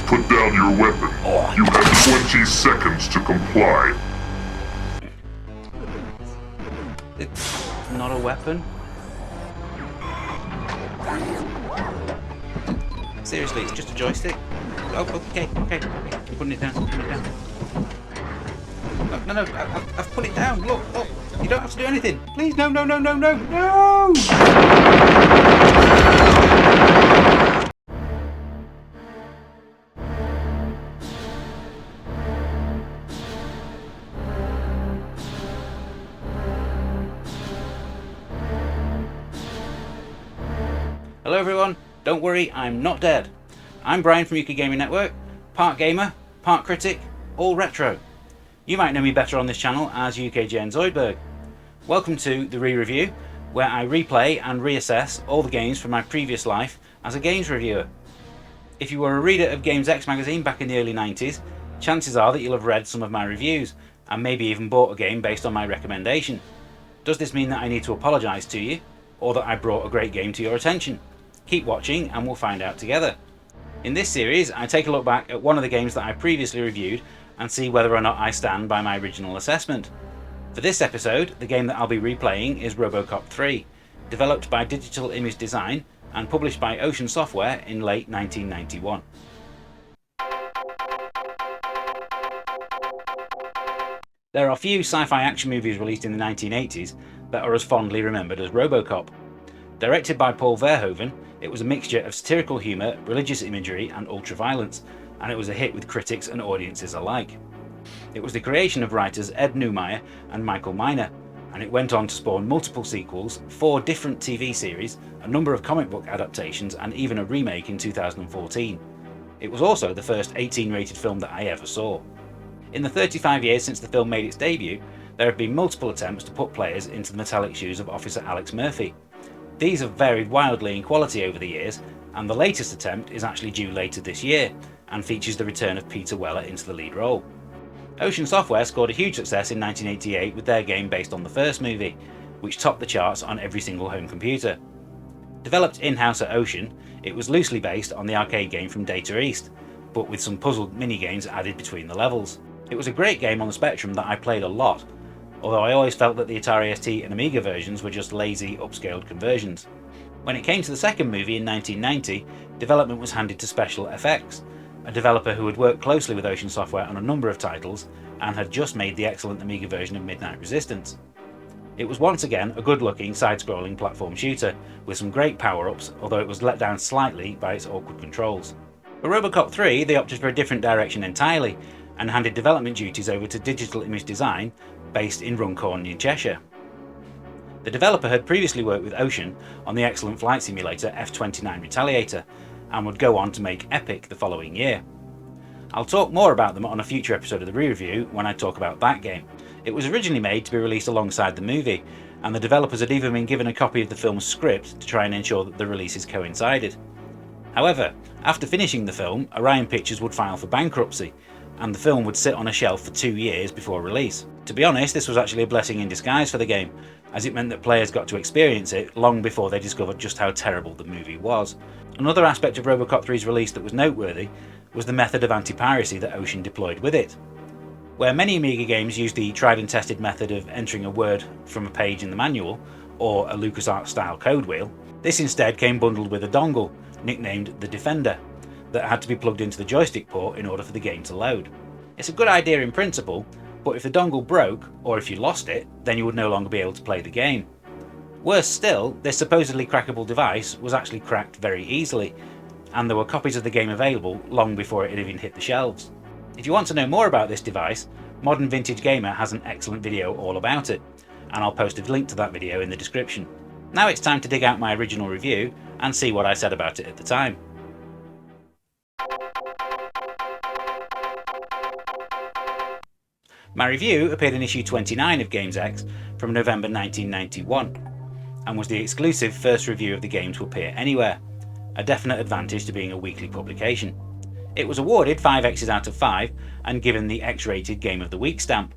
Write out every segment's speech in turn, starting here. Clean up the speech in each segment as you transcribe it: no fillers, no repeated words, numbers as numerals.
put down your weapon. You have 20 seconds to comply. It's not a weapon? Seriously, it's just a joystick? Oh, okay. I'm putting it down, No, I've put it down. Look, you don't have to do anything. Please, no. Hello everyone, don't worry, I'm not dead. I'm Brian from UK Gaming Network, part gamer, part critic, all retro. You might know me better on this channel as UKJN Zoidberg. Welcome to the re-review, where I replay and reassess all the games from my previous life as a games reviewer. If you were a reader of Games X magazine back in the early 90s, chances are that you'll have read some of my reviews, and maybe even bought a game based on my recommendation. Does this mean that I need to apologise to you, or that I brought a great game to your attention? Keep watching and we'll find out together. In this series, I take a look back at one of the games that I previously reviewed and see whether or not I stand by my original assessment. For this episode, the game that I'll be replaying is RoboCop 3, developed by Digital Image Design and published by Ocean Software in late 1991. There are few sci-fi action movies released in the 1980s that are as fondly remembered as RoboCop. Directed by Paul Verhoeven, it was a mixture of satirical humour, religious imagery and ultra-violence, and it was a hit with critics and audiences alike. It was the creation of writers Ed Neumeier and Michael Miner, and it went on to spawn multiple sequels, 4 different TV series, a number of comic book adaptations and even a remake in 2014. It was also the first 18-rated film that I ever saw. In the 35 years since the film made its debut, there have been multiple attempts to put players into the metallic shoes of Officer Alex Murphy. These have varied wildly in quality over the years, and the latest attempt is actually due later this year, and features the return of Peter Weller into the lead role. Ocean Software scored a huge success in 1988 with their game based on the first movie, which topped the charts on every single home computer. Developed in-house at Ocean, it was loosely based on the arcade game from Data East, but with some puzzle mini-games added between the levels. It was a great game on the Spectrum that I played a lot, although I always felt that the Atari ST and Amiga versions were just lazy, upscaled conversions. When it came to the second movie in 1990, development was handed to Special FX, a developer who had worked closely with Ocean Software on a number of titles and had just made the excellent Amiga version of Midnight Resistance. It was once again a good-looking side-scrolling platform shooter with some great power-ups, although it was let down slightly by its awkward controls. For RoboCop 3, they opted for a different direction entirely and handed development duties over to Digital Image Design, based in Runcorn, New Cheshire. The developer had previously worked with Ocean on the excellent flight simulator F-29 Retaliator, and would go on to make Epic the following year. I'll talk more about them on a future episode of the re-review when I talk about that game. It was originally made to be released alongside the movie, and the developers had even been given a copy of the film's script to try and ensure that the releases coincided. However, after finishing the film, Orion Pictures would file for bankruptcy, and the film would sit on a shelf for 2 years before release. To be honest, this was actually a blessing in disguise for the game, as it meant that players got to experience it long before they discovered just how terrible the movie was. Another aspect of RoboCop 3's release that was noteworthy was the method of anti-piracy that Ocean deployed with it. Where many Amiga games used the tried and tested method of entering a word from a page in the manual, or a LucasArts style code wheel, this instead came bundled with a dongle, nicknamed the Defender, that had to be plugged into the joystick port in order for the game to load. It's a good idea in principle, but if the dongle broke, or if you lost it, then you would no longer be able to play the game. Worse still, this supposedly crackable device was actually cracked very easily, and there were copies of the game available long before it had even hit the shelves. If you want to know more about this device, Modern Vintage Gamer has an excellent video all about it, and I'll post a link to that video in the description. Now it's time to dig out my original review and see what I said about it at the time. My review appeared in issue 29 of Games X from November 1991, and was the exclusive first review of the game to appear anywhere, a definite advantage to being a weekly publication. It was awarded 5 X's out of 5 and given the X-rated Game of the Week stamp.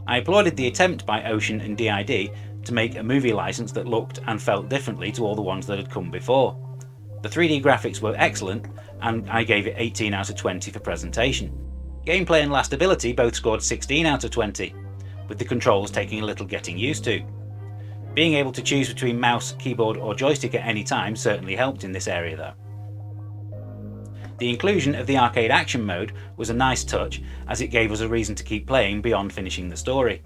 I applauded the attempt by Ocean and D.I.D to make a movie license that looked and felt differently to all the ones that had come before. The 3D graphics were excellent, and I gave it 18 out of 20 for presentation. Gameplay and lastability both scored 16 out of 20, with the controls taking a little getting used to. Being able to choose between mouse, keyboard or joystick at any time certainly helped in this area though. The inclusion of the arcade action mode was a nice touch, as it gave us a reason to keep playing beyond finishing the story.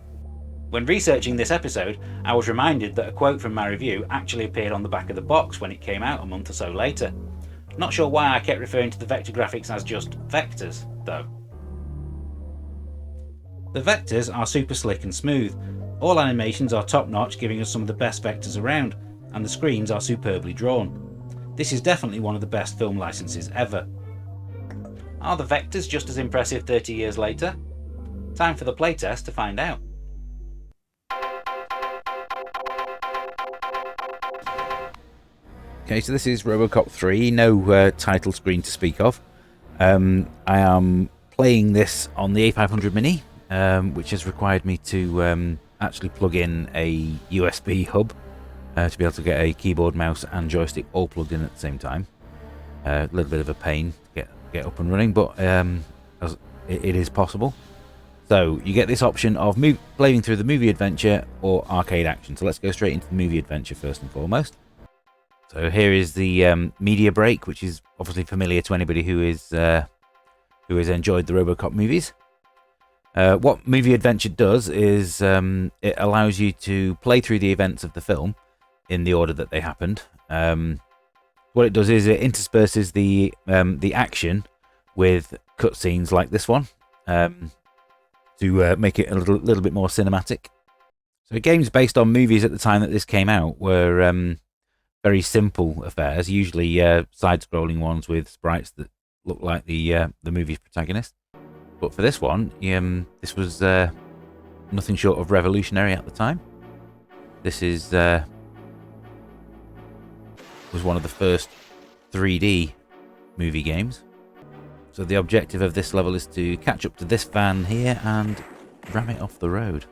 When researching this episode, I was reminded that a quote from my review actually appeared on the back of the box when it came out a month or so later. Not sure why I kept referring to the vector graphics as just vectors, though. The vectors are super slick and smooth. All animations are top notch, giving us some of the best vectors around, and the screens are superbly drawn. This is definitely one of the best film licenses ever. Are the vectors just as impressive 30 years later? Time for the playtest to find out. Okay, so this is RoboCop 3, no title screen to speak of. I am playing this on the A500 Mini, which has required me to actually plug in a USB hub to be able to get a keyboard, mouse and joystick all plugged in at the same time. A little bit of a pain to get up and running, but it is possible. So you get this option of playing through the movie adventure or arcade action. So let's go straight into the movie adventure first and foremost. So here is the media break, which is obviously familiar to anybody who has enjoyed the RoboCop movies. What movie adventure does is it allows you to play through the events of the film in the order that they happened. What it does is it intersperses the action with cutscenes like this one to make it a little bit more cinematic. So games based on movies at the time that this came out were very simple affairs, usually side-scrolling ones with sprites that look like the movie's protagonist. But for this one, this was nothing short of revolutionary at the time. This was one of the first 3D movie games. So the objective of this level is to catch up to this van here and ram it off the road.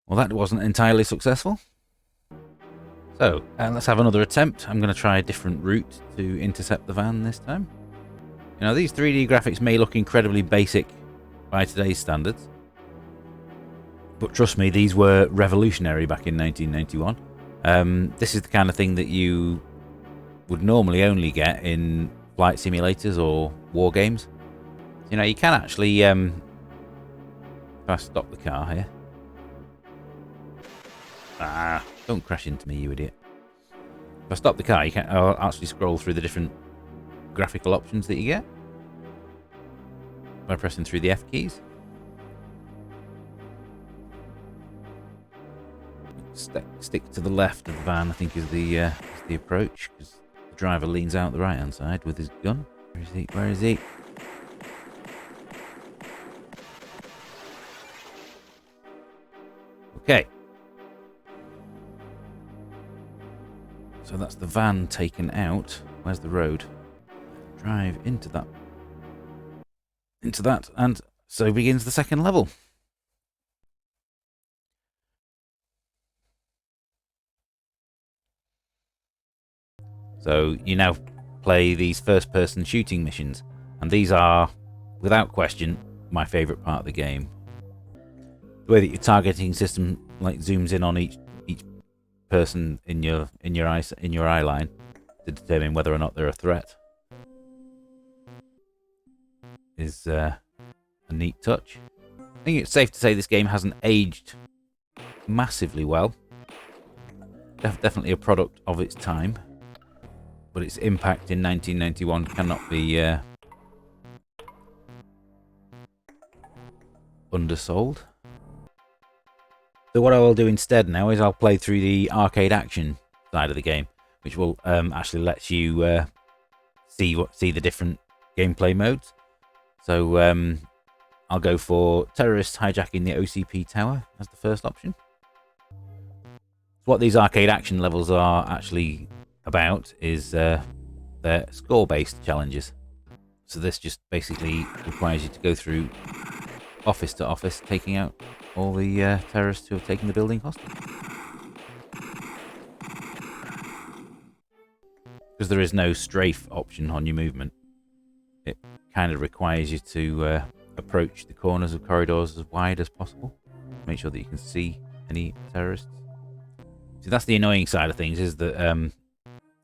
Well, that wasn't entirely successful. So, let's have another attempt. I'm going to try a different route to intercept the van this time. You know, these 3D graphics may look incredibly basic by today's standards, but trust me, these were revolutionary back in 1991. This is the kind of thing that you would normally only get in flight simulators or war games. You know, you can actually, if I stop the car here. Don't crash into me, you idiot. If I stop the car, I'll actually scroll through the different graphical options that you get by pressing through the F keys. Stick to the left of the van, I think, is the approach, because the driver leans out the right hand side with his gun. Where is he? Where is he? Okay. So that's the van taken out. Where's the road? Drive into that. And so begins the second level. So you now play these first-person shooting missions, and these are, without question, my favourite part of the game. The way that your targeting system zooms in on each person in your eye line to determine whether or not they're a threat is a neat touch. I think it's safe to say this game hasn't aged massively well. Definitely a product of its time, but its impact in 1991 cannot be undersold. So what I will do instead now is I'll play through the arcade action side of the game, which will actually let you see the different gameplay modes. So I'll go for terrorists hijacking the OCP tower as the first option. What these arcade action levels are actually about is they're score-based challenges. So this just basically requires you to go through office to office, taking out all the terrorists who have taken the building hostage. because there is no strafe option on your movement, it kind of requires you to approach the corners of corridors as wide as possible. Make sure that you can see any terrorists. So that's the annoying side of things, is that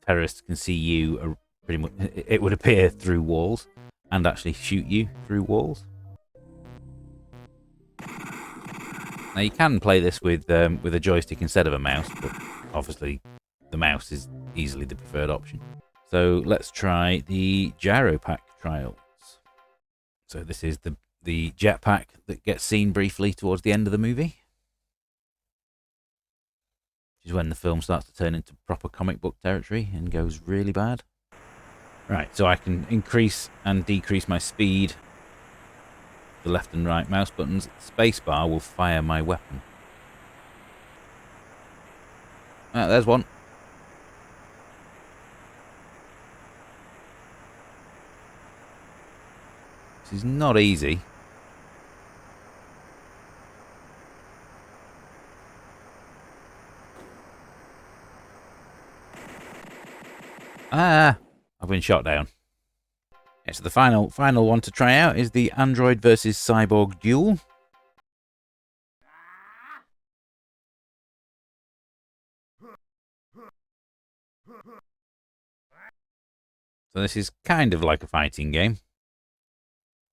terrorists can see you pretty much, it would appear, through walls, and actually shoot you through walls. Now you can play this with a joystick instead of a mouse, but obviously the mouse is easily the preferred option. So let's try the gyro pack trials. So this is the jetpack that gets seen briefly towards the end of the movie, which is when the film starts to turn into proper comic book territory and goes really bad. Right, so I can increase and decrease my speed. The left and right mouse buttons. Spacebar will fire my weapon. Ah, there's one. This is not easy. Ah, I've been shot down. Yeah, so the final one to try out is the Android versus Cyborg duel. So this is kind of like a fighting game,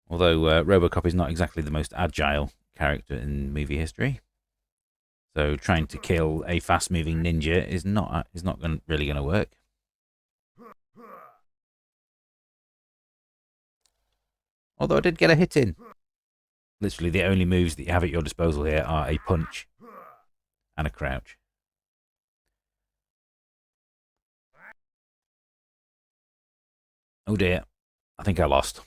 although RoboCop is not exactly the most agile character in movie history. So trying to kill a fast-moving ninja is not really going to work. Although I did get a hit in. Literally the only moves that you have at your disposal here are a punch and a crouch. Oh dear, I think I lost.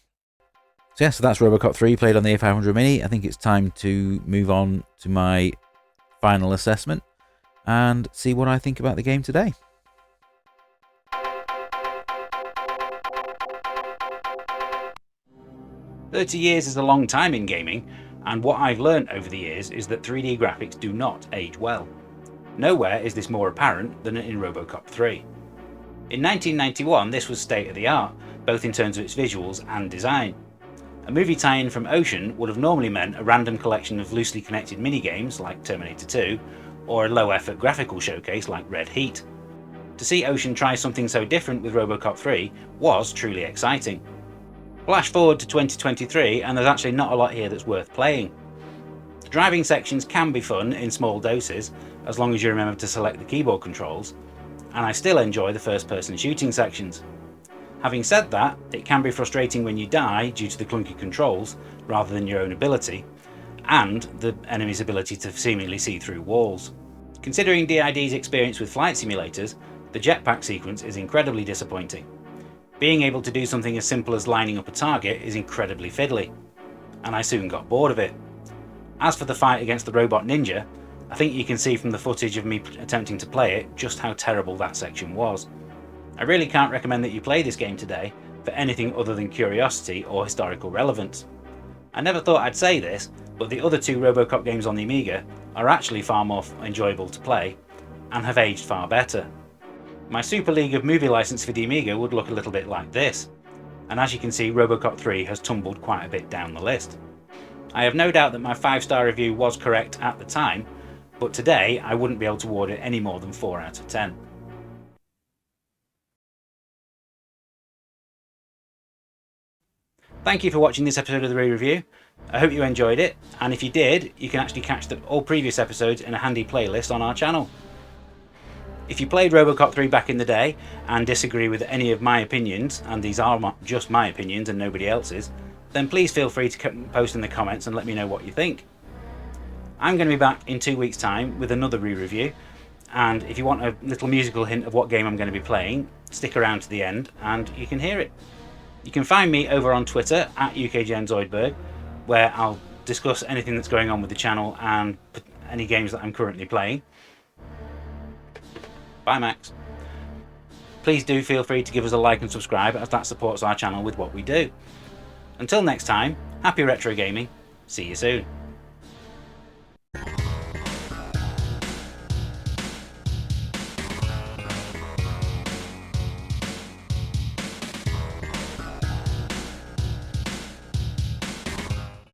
So yeah, so that's RoboCop 3 played on the A500 Mini. I think it's time to move on to my final assessment and see what I think about the game today. 30 years is a long time in gaming, and what I've learnt over the years is that 3D graphics do not age well. Nowhere is this more apparent than in RoboCop 3. In 1991 this was state of the art, both in terms of its visuals and design. A movie tie-in from Ocean would have normally meant a random collection of loosely connected minigames like Terminator 2, or a low-effort graphical showcase like Red Heat. To see Ocean try something so different with RoboCop 3 was truly exciting. Flash forward to 2023 and there's actually not a lot here that's worth playing. The driving sections can be fun in small doses, as long as you remember to select the keyboard controls, and I still enjoy the first-person shooting sections. Having said that, it can be frustrating when you die due to the clunky controls rather than your own ability, and the enemy's ability to seemingly see through walls. Considering D.I.D's experience with flight simulators, the jetpack sequence is incredibly disappointing. Being able to do something as simple as lining up a target is incredibly fiddly, and I soon got bored of it. As for the fight against the robot ninja, I think you can see from the footage of me attempting to play it just how terrible that section was. I really can't recommend that you play this game today for anything other than curiosity or historical relevance. I never thought I'd say this, but the other two RoboCop games on the Amiga are actually far more enjoyable to play and have aged far better. My Super League of movie license for the Amiga would look a little bit like this, and as you can see, RoboCop 3 has tumbled quite a bit down the list. I have no doubt that my 5-star review was correct at the time, but today I wouldn't be able to award it any more than 4 out of 10. Thank you for watching this episode of the re-review. I hope you enjoyed it, and if you did, you can actually catch all previous episodes in a handy playlist on our channel. If you played RoboCop 3 back in the day and disagree with any of my opinions, and these are just my opinions and nobody else's, then please feel free to post in the comments and let me know what you think. I'm going to be back in 2 weeks' time with another re-review, and if you want a little musical hint of what game I'm going to be playing, stick around to the end and you can hear it. You can find me over on Twitter at UKGenZoidberg, where I'll discuss anything that's going on with the channel and any games that I'm currently playing. Bye Max. Please do feel free to give us a like and subscribe, as that supports our channel with what we do. Until next time, happy retro gaming, see you soon.